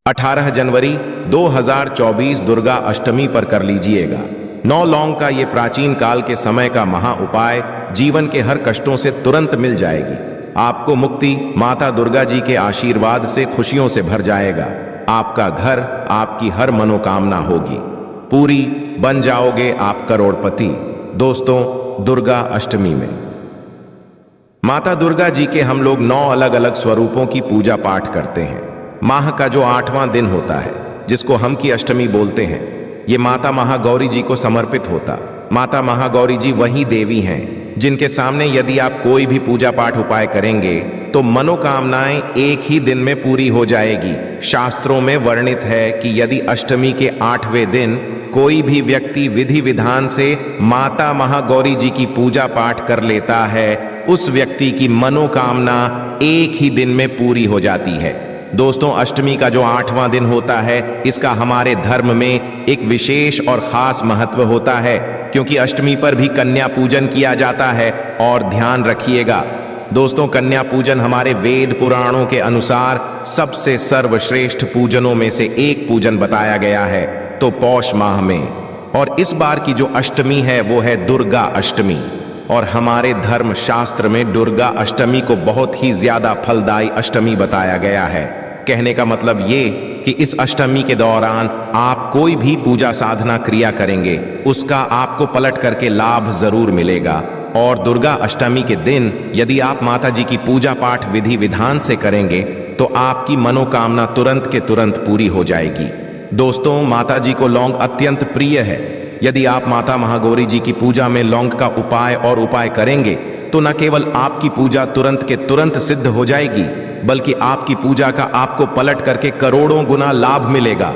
18 जनवरी 2024 दुर्गा अष्टमी पर कर लीजिएगा। 9 लौंग का ये प्राचीन काल के समय का महा उपाय जीवन के हर कष्टों से तुरंत मिल जाएगी। आपको मुक्ति माता दुर्गा जी के आशीर्वाद से खुशियों से भर जाएगा। आपका घर, आपकी हर मनोकामना होगी पूरी, बन जाओगे आप करोड़पति। दोस्तों, दुर्गा अष्टमी में माता दुर्गा जी के हम लोग 9 अलग अलग स्वरूपों की पूजा पाठ करते हैं। माह का जो 8वां दिन होता है, जिसको हम की अष्टमी बोलते हैं, ये माता महागौरी जी को समर्पित होता। माता महागौरी जी वही देवी हैं जिनके सामने यदि आप कोई भी पूजा पाठ उपाय करेंगे तो मनोकामनाएं एक ही दिन में पूरी हो जाएगी। शास्त्रों में वर्णित है कि यदि अष्टमी के 8वें दिन कोई भी व्यक्ति विधि विधान से माता महागौरी जी की पूजा पाठ कर लेता है, उस व्यक्ति की मनोकामना एक ही दिन में पूरी हो जाती है। दोस्तों, अष्टमी का जो 8वां दिन होता है, इसका हमारे धर्म में एक विशेष और खास महत्व होता है, क्योंकि अष्टमी पर भी कन्या पूजन किया जाता है। और ध्यान रखिएगा दोस्तों, कन्या पूजन हमारे वेद पुराणों के अनुसार सबसे सर्वश्रेष्ठ पूजनों में से एक पूजन बताया गया है, तो पौष माह में। और इस बार की जो अष्टमी है वो है दुर्गा अष्टमी। और हमारे धर्म शास्त्र में दुर्गा अष्टमी को बहुत ही ज्यादा फलदायी अष्टमी बताया गया है। कहने का मतलब ये कि इस अष्टमी के दौरान आप कोई भी पूजा साधना क्रिया करेंगे, उसका आपको पलट करके लाभ जरूर मिलेगा। और दुर्गा अष्टमी के दिन यदि आप माता जी की पूजा पाठ विधि विधान से करेंगे तो आपकी मनोकामना तुरंत के तुरंत पूरी हो जाएगी। दोस्तों, माता जी को लौंग अत्यंत प्रिय है। यदि आप माता महागौरी जी की पूजा में लौंग का उपाय करेंगे तो न केवल आपकी पूजा तुरंत के तुरंत सिद्ध हो जाएगी, बल्कि आपकी पूजा का आपको पलट करके करोड़ों गुना लाभ मिलेगा।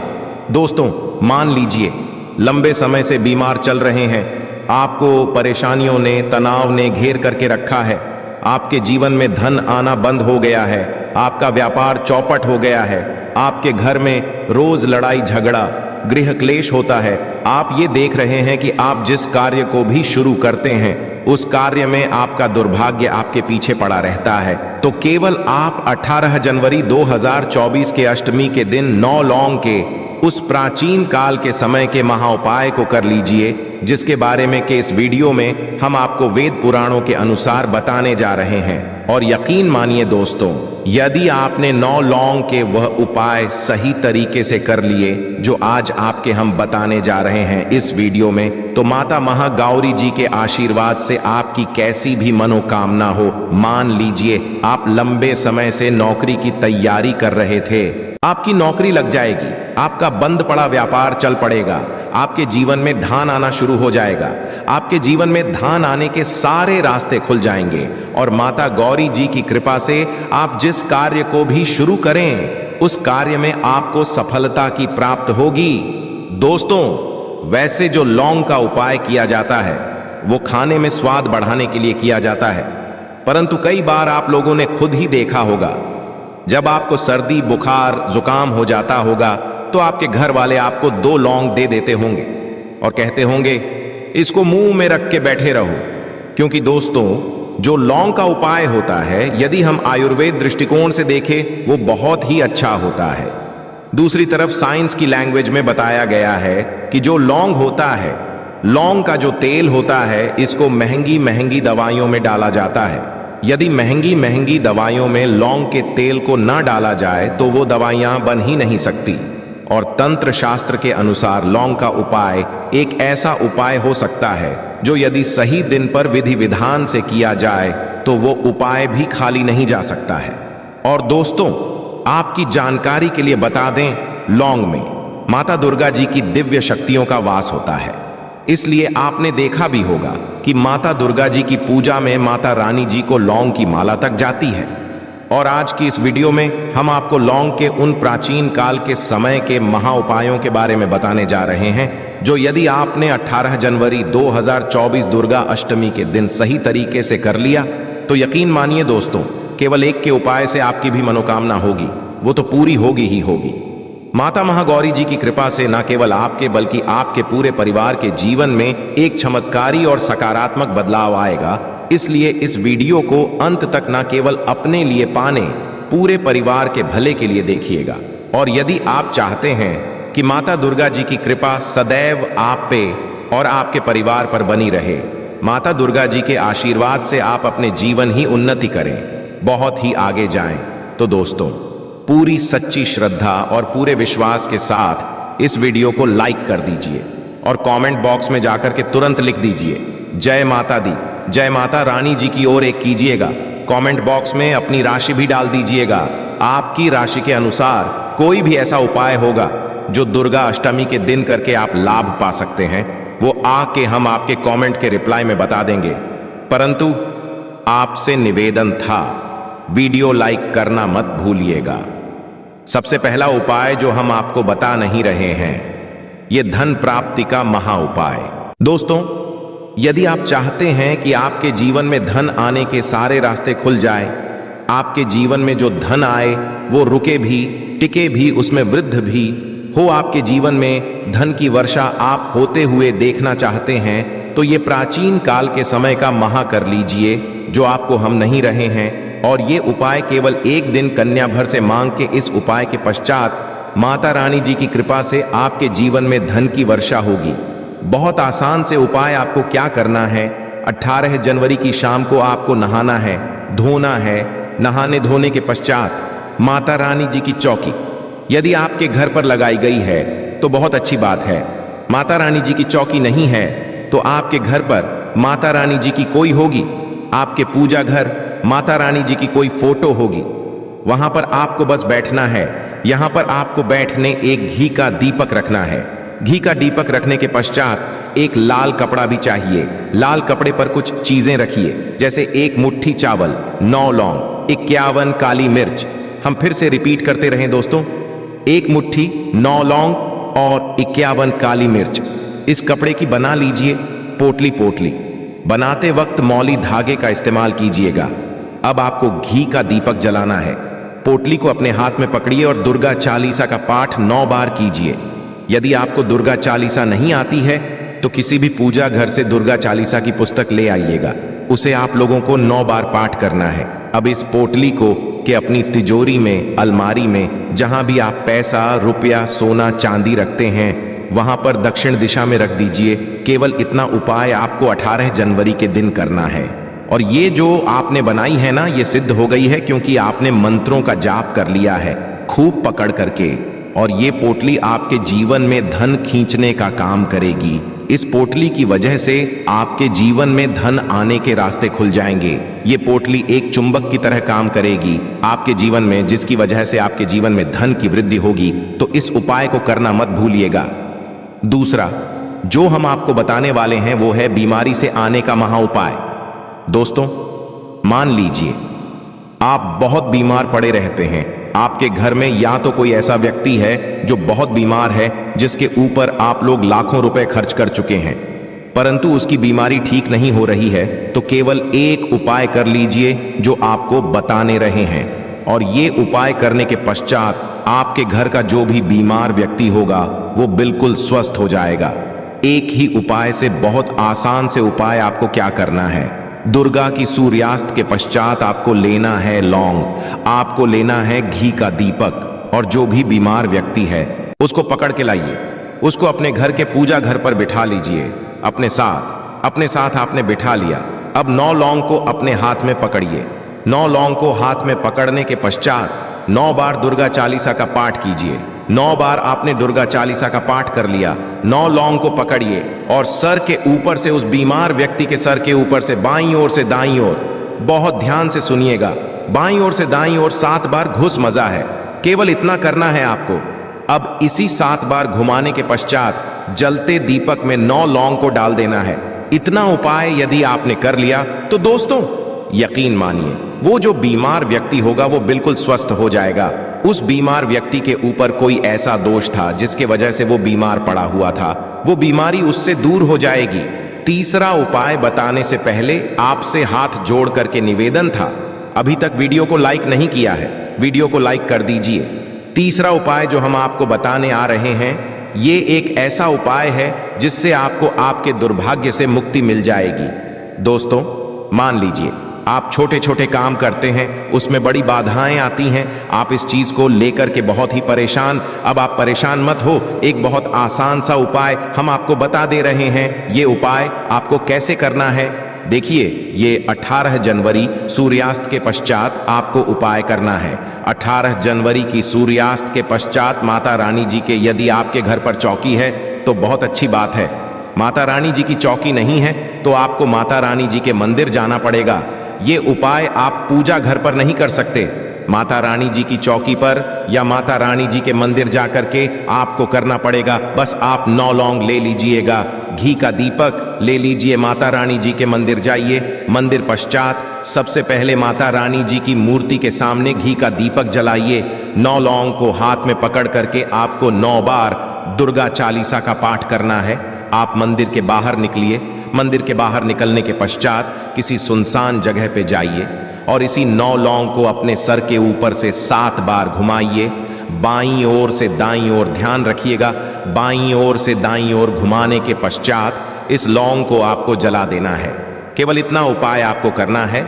दोस्तों, मान लीजिए लंबे समय से बीमार चल रहे हैं, आपको परेशानियों ने, तनाव ने घेर करके रखा है, आपके जीवन में धन आना बंद हो गया है, आपका व्यापार चौपट हो गया है, आपके घर में रोज लड़ाई झगड़ा, गृह क्लेश होता है। आप ये देख रहे हैं कि आप जिस कार्य को भी शुरू करते हैं उस कार्य में आपका दुर्भाग्य आपके पीछे पड़ा रहता है, तो केवल आप 18 जनवरी 2024 के अष्टमी के दिन 9 लौंग के उस प्राचीन काल के समय के महाउपाय को कर लीजिए, जिसके बारे में के इस वीडियो में हम आपको वेद पुराणों के अनुसार बताने जा रहे हैं। और यकीन मानिए दोस्तों, यदि आपने 9 लौंग के वह उपाय सही तरीके से कर लिए जो आज आपके हम बताने जा रहे हैं इस वीडियो में, तो माता महागौरी जी के आशीर्वाद से आपकी कैसी भी मनोकामना हो, मान लीजिए आप लंबे समय से नौकरी की तैयारी कर रहे थे, आपकी नौकरी लग जाएगी, आपका बंद पड़ा व्यापार चल पड़ेगा, आपके जीवन में धन आना शुरू हो जाएगा, आपके जीवन में धन आने के सारे रास्ते खुल जाएंगे। और माता गौरी जी की कृपा से आप जिस कार्य को भी शुरू करें उस कार्य में आपको सफलता की प्राप्त होगी। दोस्तों, वैसे जो लौंग का उपाय किया जाता है वो खाने में स्वाद बढ़ाने के लिए किया जाता है, परंतु कई बार आप लोगों ने खुद ही देखा होगा, जब आपको सर्दी बुखार जुकाम हो जाता होगा तो आपके घर वाले आपको 2 लौंग दे देते होंगे और कहते होंगे इसको मुंह में रख के बैठे रहो। क्योंकि दोस्तों, जो लौंग का उपाय होता है, यदि हम आयुर्वेद दृष्टिकोण से देखें, वो बहुत ही अच्छा होता है। दूसरी तरफ साइंस की लैंग्वेज में बताया गया है कि जो लौंग होता है, लौंग का जो तेल होता है, इसको महंगी महंगी दवाइयों में डाला जाता है। यदि महंगी महंगी दवाइयों में लौंग के तेल को ना डाला जाए तो वो दवाइयां बन ही नहीं सकती। और तंत्र शास्त्र के अनुसार लौंग का उपाय एक ऐसा उपाय हो सकता है जो यदि सही दिन पर विधि विधान से किया जाए तो वो उपाय भी खाली नहीं जा सकता है। और दोस्तों, आपकी जानकारी के लिए बता दें, लौंग में माता दुर्गा जी की दिव्य शक्तियों का वास होता है। इसलिए आपने देखा भी होगा कि माता दुर्गा जी की पूजा में माता रानी जी को लौंग की माला तक जाती है। और आज की इस वीडियो में हम आपको लौंग के उन प्राचीन काल के समय के महाउपायों के बारे में बताने जा रहे हैं, जो यदि आपने 18 जनवरी 2024 दुर्गा अष्टमी के दिन सही तरीके से कर लिया तो यकीन मानिए दोस्तों, केवल एक के उपाय से आपकी भी मनोकामना होगी, वो तो पूरी होगी ही होगी। माता महागौरी जी की कृपा से न केवल आपके बल्कि आपके पूरे परिवार के जीवन में एक चमत्कारी और सकारात्मक बदलाव आएगा। इसलिए इस वीडियो को अंत तक न केवल अपने लिए पाने, पूरे परिवार के भले के लिए देखिएगा। और यदि आप चाहते हैं कि माता दुर्गा जी की कृपा सदैव आप पे और आपके परिवार पर बनी रहे, माता दुर्गा जी के आशीर्वाद से आप अपने जीवन ही उन्नति करें, बहुत ही आगे जाएं, तो दोस्तों पूरी सच्ची श्रद्धा और पूरे विश्वास के साथ इस वीडियो को लाइक कर दीजिए और कमेंट बॉक्स में जाकर के तुरंत लिख दीजिए जय माता दी, जय माता रानी जी की ओर एक कीजिएगा। कमेंट बॉक्स में अपनी राशि भी डाल दीजिएगा। आपकी राशि के अनुसार कोई भी ऐसा उपाय होगा जो दुर्गा अष्टमी के दिन करके आप लाभ पा सकते हैं, वो आके हम आपके कमेंट के रिप्लाई में बता देंगे। परंतु आपसे निवेदन था, वीडियो लाइक करना मत भूलिएगा। सबसे पहला उपाय जो हम आपको बता नहीं रहे हैं, ये धन प्राप्ति का महा उपाय। दोस्तों, यदि आप चाहते हैं कि आपके जीवन में धन आने के सारे रास्ते खुल जाए, आपके जीवन में जो धन आए वो रुके भी, टिके भी, उसमें वृद्धि भी हो, आपके जीवन में धन की वर्षा आप होते हुए देखना चाहते हैं, तो ये प्राचीन काल के समय का महा कर लीजिए जो आपको हम नहीं रहे हैं। और ये उपाय केवल एक दिन कन्या भर से मांग के इस उपाय के पश्चात माता रानी जी की कृपा से आपके जीवन में धन की वर्षा होगी। बहुत आसान से उपाय। आपको क्या करना है, 18 जनवरी की शाम को आपको नहाना है, धोना है। नहाने धोने के पश्चात माता रानी जी की चौकी यदि आपके घर पर लगाई गई है तो बहुत अच्छी बात है। माता रानी जी की चौकी नहीं है तो आपके घर पर माता रानी जी की कोई होगी, आपके पूजा घर माता रानी जी की कोई फोटो होगी, वहां पर आपको बस बैठना है। यहां पर आपको बैठने एक घी का दीपक रखना है। घी का दीपक रखने के पश्चात एक लाल कपड़ा भी चाहिए। लाल कपड़े पर कुछ चीजें रखिए, जैसे 1 मुट्ठी चावल, 9 लौंग, 51 काली मिर्च। हम फिर से रिपीट करते रहें दोस्तों, 1 मुट्ठी, 9 लौंग और 51 काली मिर्च। इस कपड़े की बना लीजिए पोटली पोटली। बनाते वक्त मौली धागे का इस्तेमाल कीजिएगा। अब आपको घी का दीपक जलाना है। पोटली को अपने हाथ में पकड़िए और दुर्गा चालीसा का पाठ 9 बार कीजिए। यदि आपको दुर्गा चालीसा नहीं आती है तो किसी भी पूजा घर से दुर्गा चालीसा की पुस्तक ले आइएगा। उसे आप लोगों को 9 बार पाठ करना है। अब इस पोटली को कि अपनी तिजोरी में, अलमारी में, जहां भी आप पैसा, रुपया, सोना, चांदी रखते हैं, वहां पर दक्षिण दिशा में रख दीजिए। केवल इतना उपाय आपको 18 जनवरी के दिन करना है। और ये जो आपने बनाई है ना, ये सिद्ध हो गई है क्योंकि आपने मंत्रों का जाप कर लिया है खूब पकड़ करके। और ये पोटली आपके जीवन में धन खींचने का काम करेगी। इस पोटली की वजह से आपके जीवन में धन आने के रास्ते खुल जाएंगे। ये पोटली एक चुंबक की तरह काम करेगी आपके जीवन में, जिसकी वजह से आपके जीवन में धन की वृद्धि होगी। तो इस उपाय को करना मत भूलिएगा। दूसरा जो हम आपको बताने वाले हैं वो है बीमारी से आने का महा उपाय। दोस्तों, मान लीजिए आप बहुत बीमार पड़े रहते हैं। आपके घर में या तो कोई ऐसा व्यक्ति है जो बहुत बीमार है, जिसके ऊपर आप लोग लाखों रुपए खर्च कर चुके हैं, परंतु उसकी बीमारी ठीक नहीं हो रही है, तो केवल एक उपाय कर लीजिए जो आपको बताने रहे हैं। और ये उपाय करने के पश्चात आपके घर का जो भी बीमार व्यक्ति होगा वो बिल्कुल स्वस्थ हो जाएगा। एक ही उपाय से, बहुत आसान से उपाय आपको क्या करना है, दुर्गा की सूर्यास्त के पश्चात आपको लेना है लौंग, आपको लेना है घी का दीपक, और जो भी बीमार व्यक्ति है उसको पकड़ के लाइए। उसको अपने घर के पूजा घर पर बिठा लीजिए। अपने साथ आपने बिठा लिया। अब 9 लौंग को अपने हाथ में पकड़िए। 9 लौंग को हाथ में पकड़ने के पश्चात 9 बार दुर्गा चालीसा का पाठ कीजिए। 9 बार आपने दुर्गा चालीसा का पाठ कर लिया। 9 लौंग को पकड़िए और सर के ऊपर से, उस बीमार व्यक्ति के सर के ऊपर से बाईं ओर से दाईं ओर, बहुत ध्यान से सुनिएगा, बाईं ओर से दाईं ओर 7 बार घुस मजा है। केवल इतना करना है आपको। अब इसी 7 बार घुमाने के पश्चात जलते दीपक में 9 लौंग को डाल देना है। इतना उपाय यदि आपने कर लिया तो दोस्तों यकीन मानिए वो जो बीमार व्यक्ति होगा वो बिल्कुल स्वस्थ हो जाएगा। उस बीमार व्यक्ति के ऊपर कोई ऐसा दोष था जिसके वजह से वो बीमार पड़ा हुआ था, वो बीमारी उससे दूर हो जाएगी। तीसरा उपाय बताने से पहले आपसे हाथ जोड़ करके निवेदन था, अभी तक वीडियो को लाइक नहीं किया है, वीडियो को लाइक कर दीजिए। तीसरा उपाय जो हम आपको बताने आ रहे हैं, ये एक ऐसा उपाय है जिससे आपको आपके दुर्भाग्य से मुक्ति मिल जाएगी। दोस्तों मान लीजिए आप छोटे छोटे काम करते हैं, उसमें बड़ी बाधाएं आती हैं, आप इस चीज को लेकर के बहुत ही परेशान। अब आप परेशान मत हो, एक बहुत आसान सा उपाय हम आपको बता दे रहे हैं। ये उपाय आपको कैसे करना है, देखिए, ये 18 जनवरी सूर्यास्त के पश्चात आपको उपाय करना है। 18 जनवरी की सूर्यास्त के पश्चात माता रानी जी के, यदि आपके घर पर चौकी है तो बहुत अच्छी बात है। माता रानी जी की चौकी नहीं है तो आपको माता रानी जी के मंदिर जाना पड़ेगा। ये उपाय आप पूजा घर पर नहीं कर सकते, माता रानी जी की चौकी पर या माता रानी जी के मंदिर जाकर के आपको करना पड़ेगा। बस आप 9 लौंग ले लीजिएगा, घी का दीपक ले लीजिए, माता रानी जी के मंदिर जाइए। मंदिर पश्चात सबसे पहले माता रानी जी की मूर्ति के सामने घी का दीपक जलाइए। 9 लौंग को हाथ में पकड़ करके आपको 9 बार दुर्गा चालीसा का पाठ करना है। आप मंदिर के बाहर निकलिए। मंदिर के बाहर निकलने के पश्चात किसी सुनसान जगह पे जाइए और इसी 9 लौंग को अपने सर के ऊपर से 7 बार घुमाइए। बाईं ओर से दाईं ओर, ध्यान रखिएगा, बाईं ओर से दाईं ओर घुमाने के पश्चात इस लौंग को आपको जला देना है। केवल इतना उपाय आपको करना है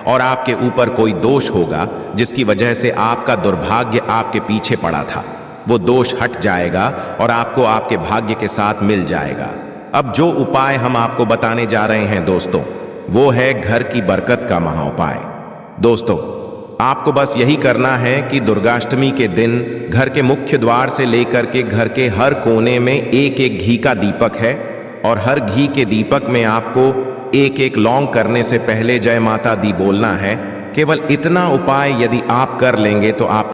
और आपके ऊपर कोई दोष होगा जिसकी वजह से आपका दुर्भाग्य आपके पीछे पड़ा था, वो दोष हट जाएगा और आपको आपके भाग्य के साथ मिल जाएगा। अब जो उपाय हम आपको बताने जा रहे हैं दोस्तों, वो है घर की बरकत का महाउपाय। दोस्तों, आपको बस यही करना है कि दुर्गाष्टमी के दिन घर के मुख्य द्वार से लेकर के घर के हर कोने में एक एक घी का दीपक है और हर घी के दीपक में आपको एक एक लौंग करने से पहले जय माता दी बोलना है। केवल इतना उपाय यदि आप कर लेंगे तो आप